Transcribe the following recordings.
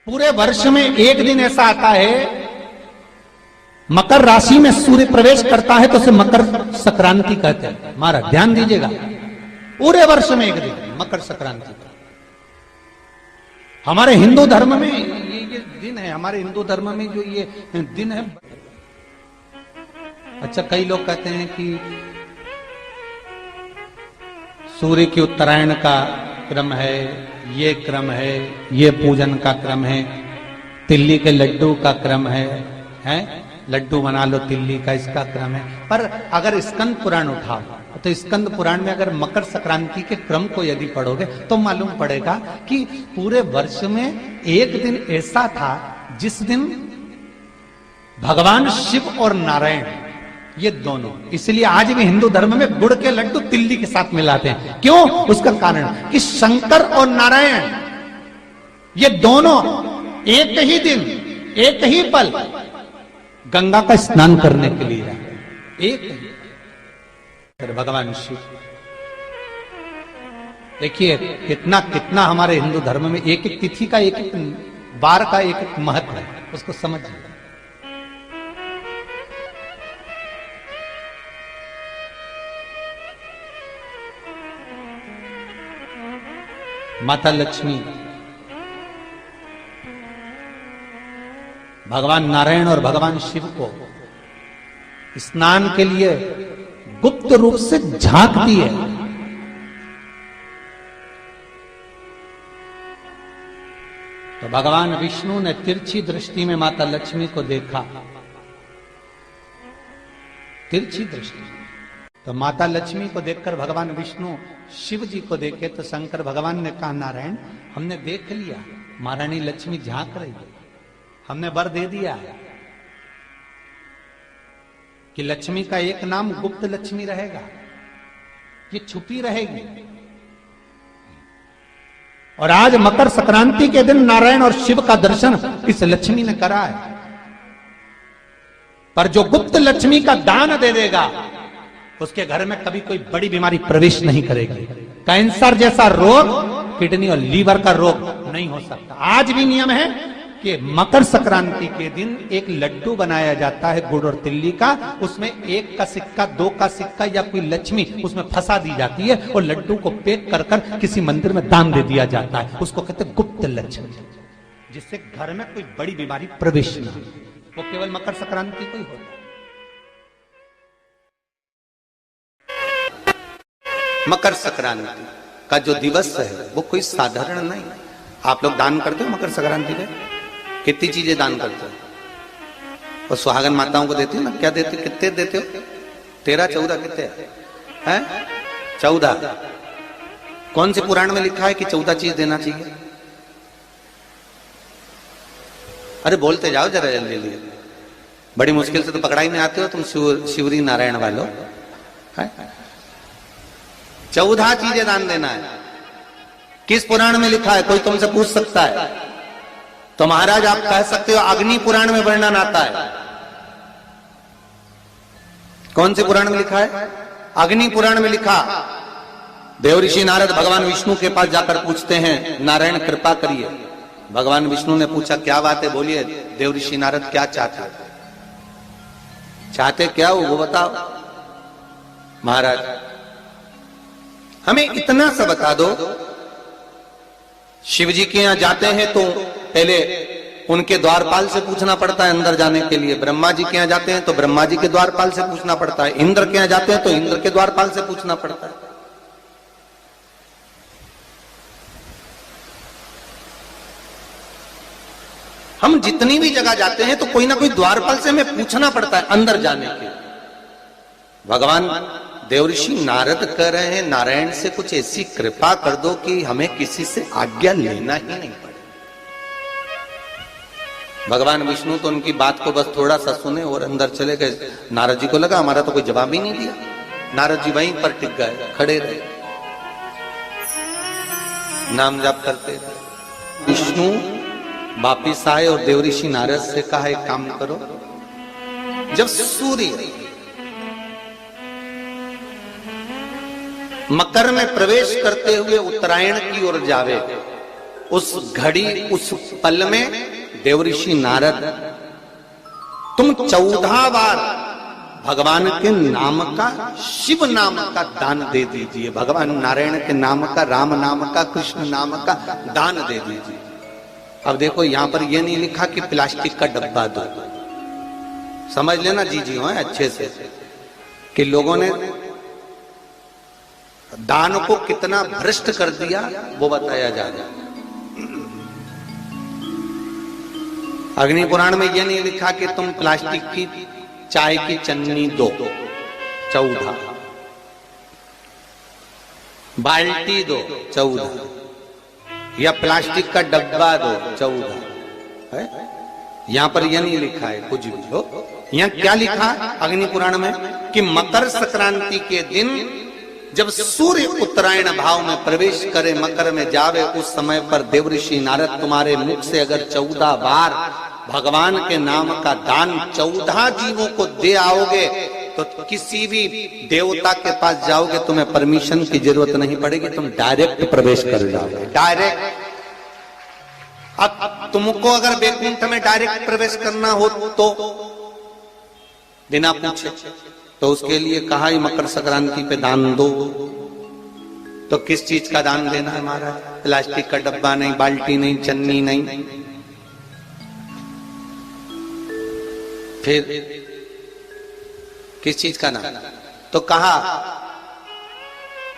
पूरे वर्ष में एक दिन ऐसा आता है, मकर राशि में सूर्य प्रवेश करता है तो उसे मकर संक्रांति कहते हैं। महाराज ध्यान दीजिएगा, पूरे वर्ष में एक दिन मकर संक्रांति। हमारे हिंदू धर्म में ये दिन है, हमारे हिंदू धर्म में जो ये दिन है। अच्छा, कई लोग कहते हैं कि सूर्य की उत्तरायण का क्रम है, ये क्रम है, ये पूजन का क्रम है, तिल्ली के लड्डू का क्रम है, लड्डू बना लो तिल्ली का, इसका क्रम है। पर अगर स्कंद पुराण उठाओ तो स्कंद पुराण में अगर मकर संक्रांति के क्रम को यदि पढ़ोगे तो मालूम पड़ेगा कि पूरे वर्ष में एक दिन ऐसा था जिस दिन भगवान शिव और नारायण ये दोनों, इसलिए आज भी हिंदू धर्म में गुड़ के लड्डू तिल्ली के साथ मिलाते हैं। क्यों? उसका कारण कि शंकर और नारायण ये दोनों एक ही दिन एक ही पल गंगा का स्नान करने के लिए आए। एक ही भगवान शिव, देखिए कितना कितना हमारे हिंदू धर्म में एक एक तिथि का, एक एक बार का एक एक महत्व है, उसको समझिए। माता लक्ष्मी, भगवान नारायण और भगवान शिव को स्नान के लिए गुप्त रूप से झांकती है। तो भगवान विष्णु ने तिरछी दृष्टि में माता लक्ष्मी को देखा, तिरछी दृष्टि। तो माता लक्ष्मी को देखकर भगवान विष्णु शिव जी को देखे तो शंकर भगवान ने कहा, नारायण हमने देख लिया, महारानी लक्ष्मी झांक रही है, हमने वर दे दिया है कि लक्ष्मी का एक नाम गुप्त लक्ष्मी रहेगा, ये छुपी रहेगी। और आज मकर संक्रांति के दिन नारायण और शिव का दर्शन इस लक्ष्मी ने करा है। पर जो गुप्त लक्ष्मी का दान दे देगा उसके घर में कभी कोई बड़ी बीमारी प्रवेश नहीं करेगी। कैंसर जैसा रोग, किडनी और लीवर का रोग नहीं हो सकता। आज भी नियम है कि मकर संक्रांति के दिन एक लड्डू बनाया जाता है गुड़ और तिल्ली का, उसमें 1 का सिक्का, 2 का सिक्का या कोई लक्ष्मी उसमें फंसा दी जाती है और लड्डू को पैक कर कर किसी मंदिर में दान दे दिया जाता है। उसको कहते हैं गुप्त लक्ष्मी, जिससे घर में कोई बड़ी बीमारी प्रवेश न हो। वो केवल मकर संक्रांति को ही होता है। मकर संक्रांति का जो दिवस है वो कोई साधारण नहीं। आप लोग दान करते हो मकर संक्रांति पे? कितनी चीजें दान करते हो? और सुहागन माताओं को देते हो ना, क्या देते हो? कितने देते हो? 13, 14 कितने हैं? 14। कौन से पुराण में लिखा है कि 14 चीज देना चाहिए? अरे बोलते जाओ जरा जल्दी जल्दी, बड़ी मुश्किल से तो पकड़ा ही नहीं आते हो तुम शिवरी नारायण वालों। 14 चीजें दान देना है। किस पुराण में लिखा है? कोई तुमसे पूछ सकता है तो महाराज आप कह सकते हो अग्नि पुराण में वर्णन आता है। कौन से पुराण में लिखा है? अग्नि पुराण में लिखा। देव ऋषि नारद भगवान विष्णु के पास जाकर पूछते हैं, नारायण कृपा करिए। भगवान विष्णु ने पूछा क्या बात है, बोलिए। देव ऋषि नारद क्या चाहते चाहते क्या हो वो बताओ। महाराज हमें इतना सा बता दो, शिव जी के यहां जाते हैं तो पहले उनके द्वारपाल से पूछना पड़ता है अंदर जाने के लिए। ब्रह्मा जी के यहां जाते हैं तो ब्रह्मा जी के द्वारपाल से पूछना पड़ता है। इंद्र के यहां जाते हैं तो इंद्र के द्वारपाल से पूछना पड़ता है। हम जितनी भी जगह जाते हैं तो कोई ना कोई द्वारपाल से हमें पूछना पड़ता है अंदर जाने के। भगवान देवऋषि नारद कह रहे हैं, नारायण से कुछ ऐसी कृपा कर दो कि हमें किसी से आज्ञा लेना ही नहीं पड़े। भगवान विष्णु तो उनकी बात को बस थोड़ा सा सुने और अंदर चले गए। नारद जी को लगा हमारा तो कोई जवाब ही नहीं दिया। नारद जी वहीं पर टिक गए, खड़े रहे, नाम जाप करते थे। विष्णु वापिस आए और देवऋषि नारद से कहा एक काम करो, जब सूर्य मकर में प्रवेश करते हुए उत्तरायण की ओर जावे, उस घड़ी उस पल में देवऋषि नारद तुम 14 बार भगवान के नाम का, शिव नाम का दान दे दीजिए, भगवान नारायण के नाम का, राम नाम का, कृष्ण नाम का दान दे दीजिए। अब देखो यहां पर यह नहीं लिखा कि प्लास्टिक का डब्बा दो, समझ लेना जी हो अच्छे से, कि लोगों ने दान को कितना भ्रष्ट कर दिया वो बताया जा रहा है। अग्नि पुराण में यह नहीं लिखा कि तुम प्लास्टिक की चाय की चन्नी दो 14, बाल्टी दो 14, या प्लास्टिक का डब्बा दो 14 है। यहां पर यह नहीं लिखा है कुछ भी हो। यहां क्या लिखा अग्नि पुराण में कि मकर संक्रांति के दिन जब सूर्य उत्तरायण भाव में प्रवेश करे, मकर में जावे, उस समय पर देवऋषि नारद तुम्हारे मुख से अगर 14 बार भगवान के नाम का दान 14 जीवों को दे आओगे तो किसी भी देवता के पास जाओगे, तुम्हें परमिशन की जरूरत नहीं पड़ेगी, तुम डायरेक्ट प्रवेश कर जाओगे, डायरेक्ट। अब तुमको अगर वैकुंठ में डायरेक्ट प्रवेश करना हो तो बिना पूछे, तो उसके लिए कहा ही मकर संक्रांति पे दान दो। तो किस चीज का दान देना है महाराज? प्लास्टिक का डब्बा नहीं, बाल्टी नहीं, चन्नी नहीं, फिर किस चीज का दान? तो कहा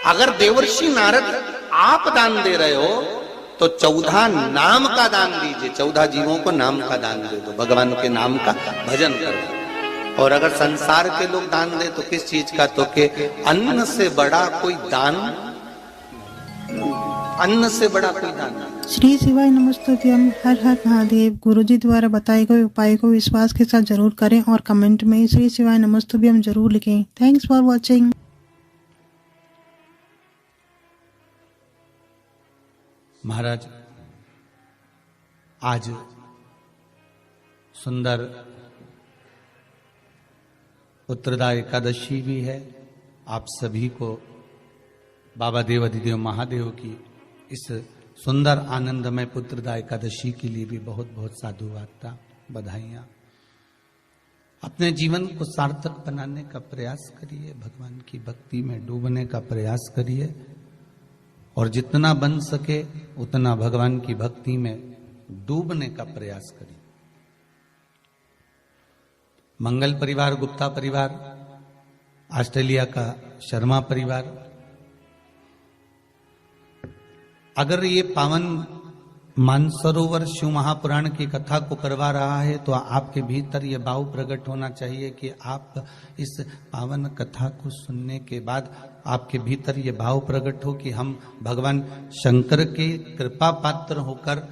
अगर देवर्षि नारद आप दान दे रहे हो तो 14 नाम का दान दीजिए, 14 जीवों को नाम का दान दे दो, भगवान के नाम का भजन करो। और अगर संसार के लोग दान दे तो किस चीज का? तो के अन्न से बड़ा कोई दान, अन्न से बड़ा कोई दान। श्री शिवाय नमस्तुभ्यम। हर हर महादेव। गुरुजी द्वारा बताए गए उपाय को विश्वास के साथ जरूर करें और कमेंट में श्री शिवाय नमस्तुभ्यम जरूर लिखें। Thanks for watching. महाराज आज सुंदर उत्तरदा एकादशी भी है। आप सभी को बाबा देव अधिदेव महादेव की इस सुंदर आनंदमय पुत्रदा एकादशी के लिए भी बहुत बहुत साधुवाद, बधाइयां। अपने जीवन को सार्थक बनाने का प्रयास करिए, भगवान की भक्ति में डूबने का प्रयास करिए और जितना बन सके उतना भगवान की भक्ति में डूबने का प्रयास करिए। मंगल परिवार, गुप्ता परिवार, ऑस्ट्रेलिया का शर्मा परिवार, अगर ये पावन मानसरोवर शिव महापुराण की कथा को करवा रहा है तो आपके भीतर ये भाव प्रकट होना चाहिए कि आप इस पावन कथा को सुनने के बाद आपके भीतर ये भाव प्रकट हो कि हम भगवान शंकर के कृपा पात्र होकर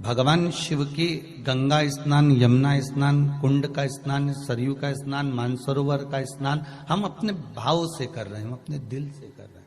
भगवान शिव की गंगा स्नान, यमुना स्नान, कुंड का स्नान, सरयू का स्नान, मानसरोवर का स्नान हम अपने भाव से कर रहे हैं, हम अपने दिल से कर रहे हैं।